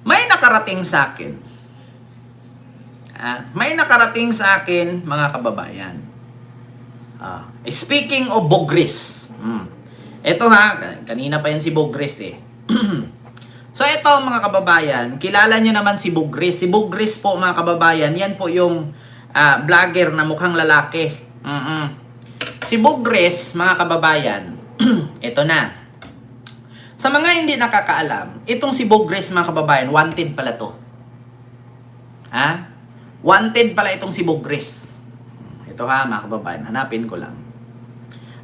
May nakarating sa akin. May nakarating sa akin, mga kababayan. Speaking of Bogris. Ito kanina pa yan si Bogris eh. So ito mga kababayan, kilala nyo naman si Bogris. Si Bogris po mga kababayan, yan po yung vlogger na mukhang lalaki. Si Bogris mga kababayan, ito na. Sa mga hindi nakakaalam, itong si Bogris mga kababayan, wanted pala to. Wanted pala itong si Bogris. Ito mga kababayan, hanapin ko lang.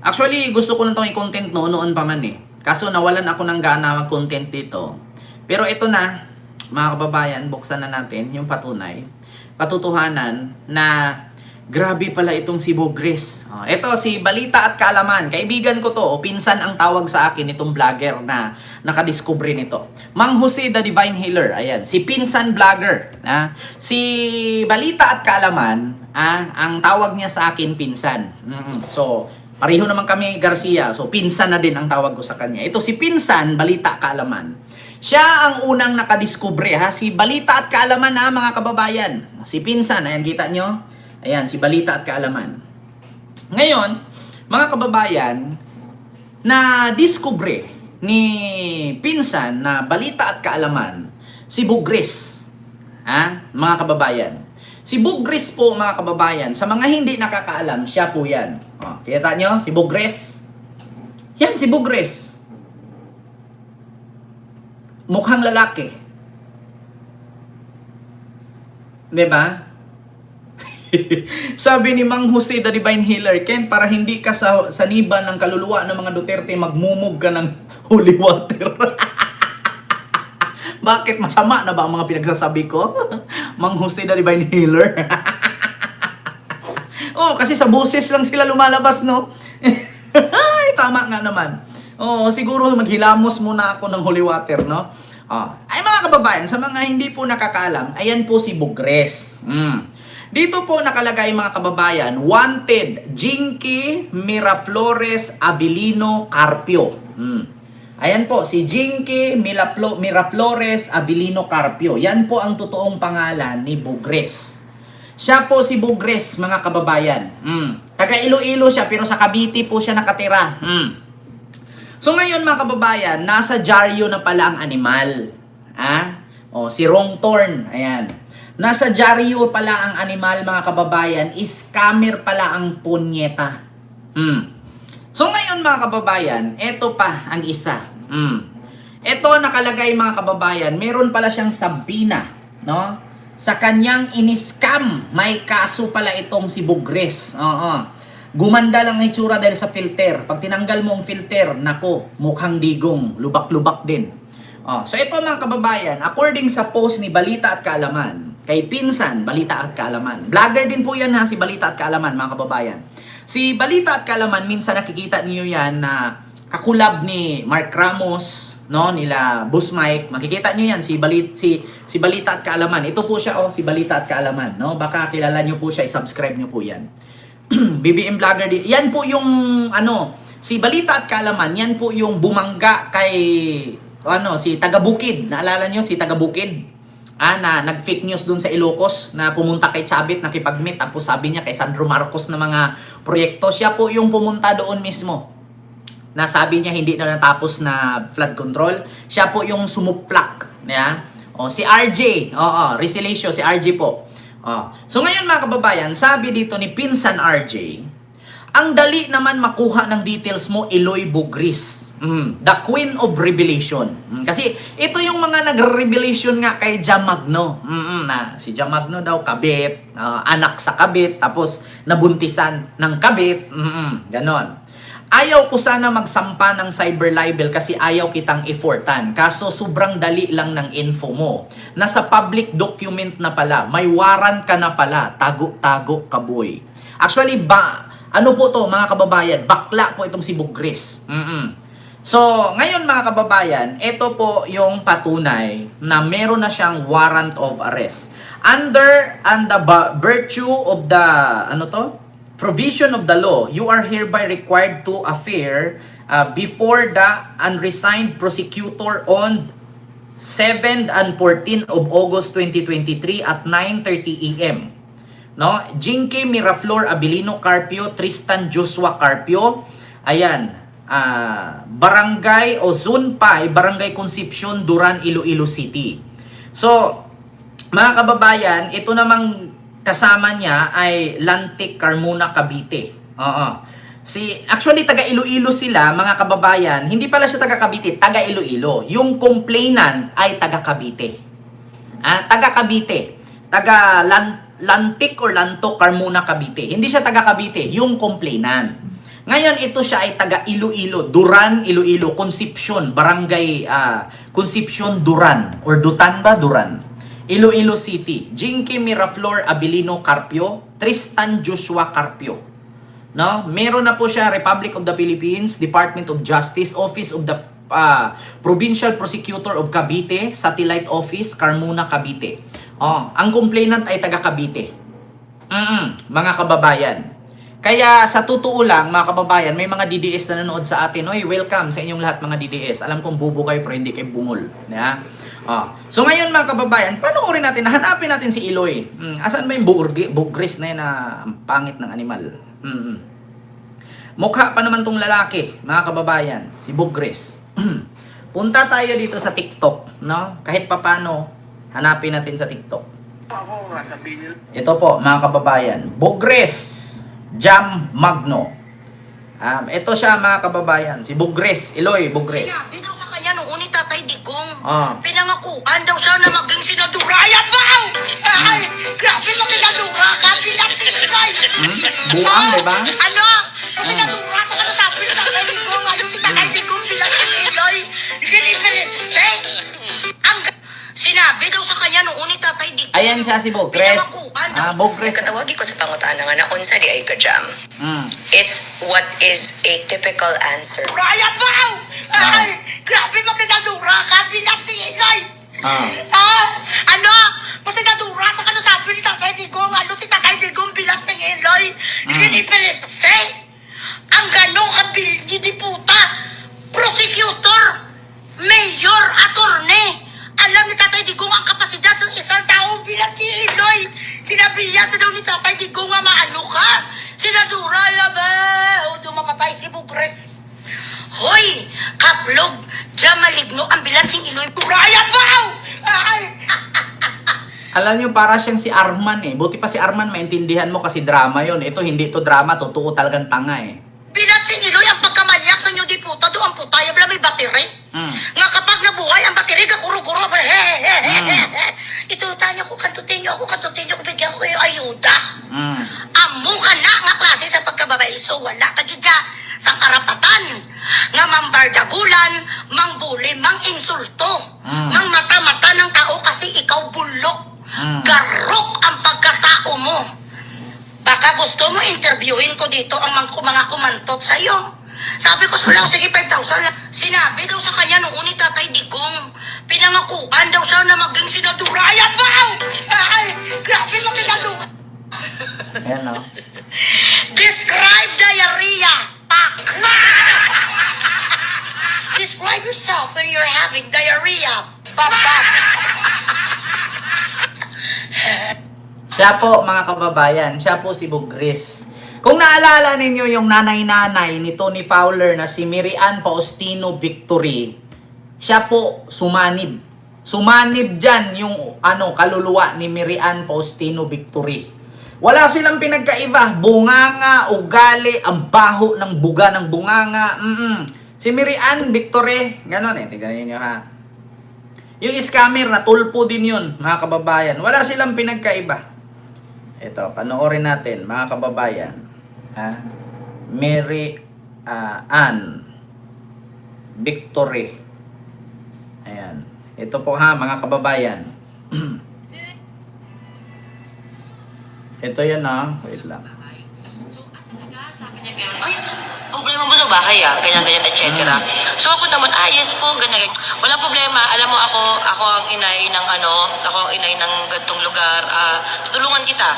Actually, gusto ko na itong i-content noon pa man eh. Kaso nawalan ako ng gana mag-content dito. Pero ito na, mga kababayan, buksan na natin yung patunay. Patutuhanan na grabe pala itong si Bogris. Ito si Balita at Kaalaman. Kaibigan ko to. Pinsan ang tawag sa akin itong vlogger na nakadiscover nito. Mang Jose the Divine Healer. Ayan. Si Pinsan Vlogger. Si Balita at Kaalaman, ang tawag niya sa akin Pinsan. So, pareho naman kami Garcia. So, Pinsan na din ang tawag ko sa kanya. Ito si Pinsan, Balita at Kaalaman. Siya ang unang nakadiscover. Si Balita at Kaalaman mga kababayan. Si Pinsan. Ayan, kita nyo? Ayan, si Balita at Kaalaman. Ngayon, mga kababayan, na-discover ni Pinsan na Balita at Kaalaman, si Bogris. Mga kababayan. Si Bogris po, mga kababayan, sa mga hindi nakakaalam, siya po yan. Kita nyo, si Bogris. Yan, si Bogris. Mukhang lalaki. Diba? Sabi ni Mang Jose the Divine Healer, Ken, para hindi ka sa saniban ng kaluluwa ng mga Duterte, magmumog ka ng holy water. Bakit? Masama na ba ang mga pinagsasabi ko? Mang Jose the Divine Healer. Kasi sa boses lang sila lumalabas, no? Ay, tama nga naman. Siguro maghilamos muna ako ng holy water, no? Ay mga kababayan, sa mga hindi po nakakaalam, ayan po si Bogris. Dito po nakalagay mga kababayan, wanted, Jinky Miraflores Abilino Carpio. Ayan po, si Jinky Miraflores Abilino Carpio. Yan po ang totoong pangalan ni Bogris. Siya po si Bogris, mga kababayan. Taga Iloilo siya, pero sa Cavite po siya nakatira. So ngayon mga kababayan, nasa dyaryo na pala ang animal. Si Rongtorn, ayan. Nasa dyaryo pala ang animal, mga kababayan, scammer pala ang punyeta. So ngayon mga kababayan, eto pa ang isa. Eto nakalagay mga kababayan, meron pala siyang sabina, no? Sa kanyang in-scam, may kaso pala itong si Bogris. Gumanda lang ang itsura dahil sa filter. Pag tinanggal mo ang filter, nako, mukhang digong, lubak-lubak din. So ito mga kababayan, according sa post ni Balita at Kaalaman, kay Pinsan, Balita at Kaalaman. Vlogger din po yan si Balita at Kaalaman, mga kababayan. Si Balita at Kaalaman, minsan nakikita niyo yan na kakulab ni Mark Ramos, no, nila Boss Mike. Makikita niyo yan, si Balita at Kaalaman. Ito po siya, si Balita at Kaalaman, no? Baka kilala niyo po siya, i-subscribe niyo po yan. BBM Vlogger din. Yan po yung, si Balita at Kaalaman, yan po yung bumangga kay, si Tagabukid. Naalala niyo si Tagabukid? Na nag-fake news dun sa Ilocos na pumunta kay Chavit, nakipag-meet, tapos sabi niya kay Sandro Marcos na mga proyekto. Siya po yung pumunta doon mismo. Na sabi niya hindi na natapos na flood control. Siya po yung sumuplak. Si RJ, Resilicio, si RJ po. So ngayon mga kababayan, sabi dito ni Pinsan RJ, ang dali naman makuha ng details mo, Eloy Bogris. The Queen of Revelation. Kasi ito yung mga nag-revelation nga kay Jamagno. Na si Jamagno daw kabit, anak sa kabit, tapos nabuntisan ng kabit. Ganon. Ayaw ko sana magsampa ng cyber libel kasi ayaw kitang effortan. Kaso sobrang dali lang ng info mo. Nasa public document na pala. May warrant ka na pala. Tago-tago ka boy. Actually, ano po to mga kababayan? Bakla po itong si Bogris. So, ngayon mga kababayan, ito po yung patunay na meron na siyang warrant of arrest. Under the virtue of the, provision of the law, you are hereby required to appear before the unresigned prosecutor on 7 and 14 of August 2023 at 9:30 AM. No? Jinky Miraflor Abilino Carpio, Tristan Joshua Carpio. Ayan. Barangay o Zone 5, Barangay Concepcion, Duran, Iloilo City. So, mga kababayan, ito namang kasama niya ay Lantic, Carmona, Cavite. Oo. Actually, taga Iloilo sila, mga kababayan. Hindi pala siya taga Cavite, taga Iloilo. Yung complainant ay taga Cavite. Taga Cavite. Taga Lantic or Lanto, Carmona, Cavite. Hindi siya taga Cavite, yung complainant. Ngayon, ito siya ay taga Iloilo. Duran, Iloilo. Concepcion, Barangay Concepcion, Duran. Or Dutan ba? Duran. Iloilo City. Jinky Miraflor Abilino Carpio. Tristan Joshua Carpio. No? Meron na po siya Republic of the Philippines, Department of Justice, Office of the Provincial Prosecutor of Cavite, Satellite Office, Carmona, Cavite. Ang complainant ay taga Cavite. Mga kababayan. Kaya sa totoo lang, mga kababayan, may mga DDS na nanood sa atin. Oy, welcome sa inyong lahat mga DDS. Alam kong bubo kayo pero hindi kayo bungol. Yeah? So ngayon mga kababayan, panoorin natin, hanapin natin si Iloy. Asan ba yung bugris na yun na ang pangit ng animal? Mukha pa naman tong lalaki, mga kababayan, si Bugres. Punta tayo dito sa TikTok, no? Kahit papano, hanapin natin sa TikTok. Ito po, mga kababayan, Bugres Jam Magno. Ito siya, mga kababayan, si Bugres, Iloy Bugres. Sinabi daw sa kanya noon ni Tatay Digong, pinangakuan daw siya na maging senadora. Ayan ba? Ay, grabe mo senadora ka, pinagsisigay. Buang, di ba? Ano? Senadora sa kanasabi ni Tatay Digong, ano si Tatay Digong pinagsisigay. Sinabi daw sa kanya noon ni Tatay Digong. Ayan siya si Bugres. Bugres. Katawagi ko sa pangutana nga na unsa di ay ka jam. It's what is a typical answer. Ayan ba? Ay, grabe mo senadora ka, pinagsisigay. Ano? Masenadura sa kanasabi ni Tatay Digong, ano si Tatay Digong bilang sa Eloy, hindi Pilipse. Ang ganong ability di puta, prosecutor, mayor, attorney. Alam ni Tatay Digong ang kapasidad sa isang tao bilang si Eloy. Sinabihan sa daw ni Tatay Digong nga maano ka. Senadura, ba? O dumapatay si Bugres. Hoy, kaplog, dyan maligno ang bilansing Iloy. Buraya ba? Ay! Alam niyo, para siyang si Arman eh. Buti pa si Arman, maintindihan mo kasi drama yon. Ito, hindi ito drama. Totoo talagang tanga eh. Bilansing Iloy ang pagkamanyak sa inyo di puta. Doon ang putaya bala may bateri. Nga kapag nabuhay ang bateri, kakuro-kuro. Ito, tanya ko, kantutin niyo ako, bigyan ko yung ayuda. Amo ka na nga klase sa pagkababae. So, wala ka dyan sa karapatan nga mambardagulan, mangbuli, manginsulto, mang mata-mata ng tao kasi ikaw bulok. Garok ang pagkatao mo. Baka gusto mo interviewin ko dito ang mga kumantot sa'yo. Sabi ko sa lang, sige 5,000. Sinabi daw sa kanya noon ni Tatay Digong, pinangakuan daw siya na maging senadora. Ayan ba? Ay, grabe mo kinagawa. Ayan o. Describe diarrhea. Pak. Describe yourself when you're having diarrhea. Babab. Siya po, mga kababayan, siya po si Bugres. Kung naalala ninyo yung nanay-nanay ni Tony Fowler na si Mary Ann Faustino Victory, siya po sumanib. Sumanib dyan yung kaluluwa ni Mary Ann Faustino Victory. Wala silang pinagkaiba. Bunganga, ugali, ang baho ng buga ng bunganga. Si Mary Ann Victory, ganon eh. Tignan nyo ha. Yung scammer na tulpo din yun, mga kababayan. Wala silang pinagkaiba. Ito, panoorin natin, mga kababayan. Mary Ann Victory. Ayan. Ito po ha, mga kababayan. Ito yan ha. Wait lang. Sabi niya gano'n, ay, problema mo sa bahay ganyan-ganyan, etc. So ako naman, yes po, ganyan. Walang problema, alam mo ako ang inay ng gantong lugar, tutulungan kita.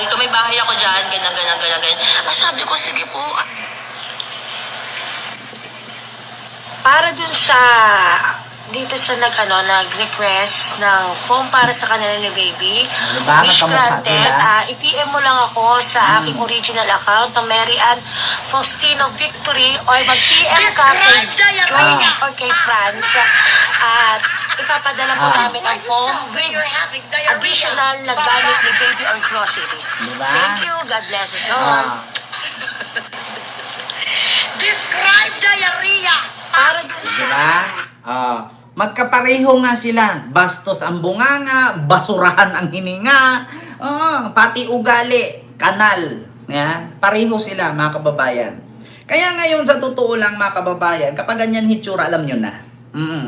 Dito may bahay ako dyan, ganyan. Sabi ko, sige po. Para dun sa dito sa nag-request ng phone para sa kanila ni baby. Diba? Wish Magkamukha granted. sila. I-PM mo lang ako sa aking original account na Mary Ann Faustino Victory or mag-PM ka kay Joy or kay Franz. At ipapadala po namin ang phone with additional na gamit ni baby or groceries. Diba? Thank you. God bless us all. Describe diarrhea. Para dun sa... Diba? Magkapareho nga sila. Bastos ang bunganga, basurahan ang hininga, pati ugali, kanal. Yan. Pareho sila, mga kababayan. Kaya ngayon, sa totoo lang, mga kababayan, kapag ganyan hitsura, alam nyo na.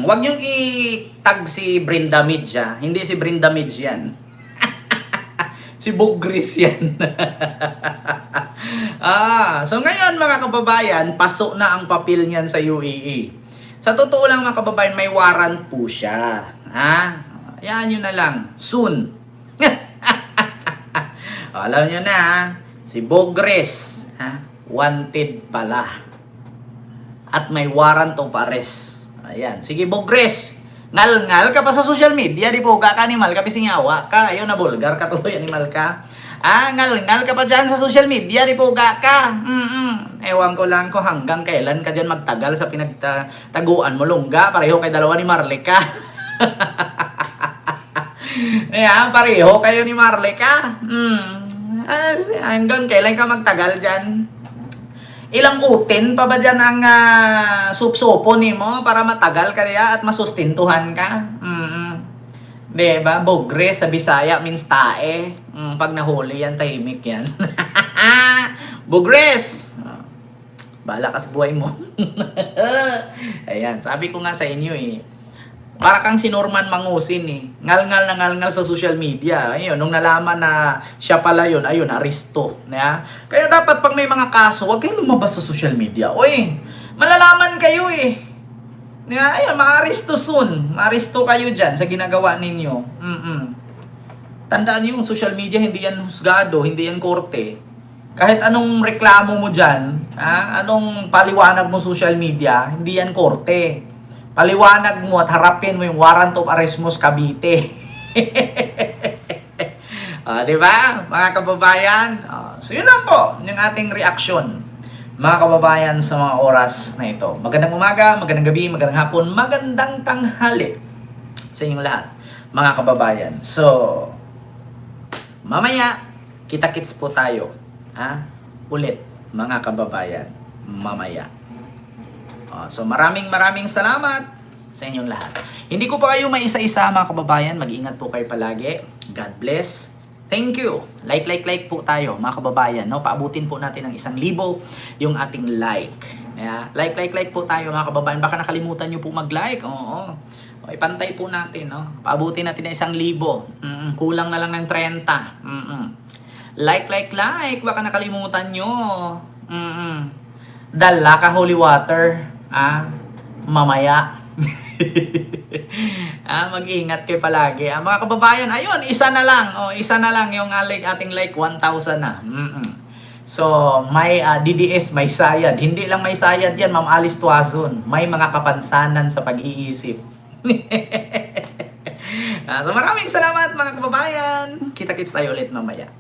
Huwag nyo i-tag si Brenda Midge, ha? Hindi si Brenda Midge yan. Si Bugris yan. So ngayon, mga kababayan, pasok na ang papel niyan sa UAE. Sa totoo lang, mga kababayan, may warrant po siya. Yan yun na lang. Soon. Alam nyo na, si Bogres, wanted pala. At may warrant of arrest. Ayan. Sige, Bogres. Ngal-ngal ka pa sa social media, di po ka animal ka, pisingawa ka. Ayaw na bulgar ka tuloy, animal ka. Ngal-ngal ka pa dyan sa social media, di po ka. Ewan ko lang ko hanggang kailan ka dyan magtagal sa pinagtaguan mo, lungga. Pareho kay dalawa ni Marleka. Ayan, pareho kayo ni Marleka. Hanggang kailan ka magtagal dyan? Ilang kutin pa ba dyan ang supsopo ni mo para matagal ka niya at masustintuhan ka? Diba? Bogres sa Bisaya means tae. Pag nahuli yan, tahimik yan. Bogres! Bahala ka sa buhay mo. Ayan, sabi ko nga sa inyo para kang si Norman Mangusin Ngal-ngal na ngal-ngal sa social media. Ayun, nung nalaman na siya pala yun, ayun, aristo. Kaya dapat pag may mga kaso, huwag kayong lumabas sa social media. Malalaman kayo Ayun, ma-aristo soon. Ma-aristo kayo dyan sa ginagawa ninyo. Tandaan niyo, yung social media, hindi yan husgado, hindi yan korte. Kahit anong reklamo mo dyan, anong paliwanag mo social media, hindi yan korte. Paliwanag mo at harapin mo yung warrant of arrest mo sa Cavite. Diba, mga kababayan? So yun lang po, yung ating reaction, mga kababayan, sa mga oras na ito. Magandang umaga, magandang gabi, magandang hapon, magandang tanghali sa inyong lahat, mga kababayan. So, mamaya, kita-kits po tayo. Ulit, mga kababayan, mamaya. So maraming salamat sa inyong lahat. Hindi ko pa kayo maisa-isa, mga kababayan. Mag-ingat po kayo palagi. God bless. Thank you. Like po tayo, mga kababayan. Paabutin po natin ng 1,000 yung ating like. Like po tayo, mga kababayan. Baka nakalimutan nyo po mag-like. Oo. Ipantay po natin. Paabutin natin ng 1,000. Kulang na lang ng 30. Like. Baka nakalimutan nyo. Dala ka holy water. Mamaya. Mag-ingat kayo palagi. Mga kababayan, ayun, isa na lang yung ating like 1,000 na. So, may DDS, may sayad. Hindi lang may sayad yan, Ma'am Alice Tuazon. May mga kapansanan sa pag-iisip. So, maraming salamat, mga kababayan. Kita-kits tayo ulit mamaya.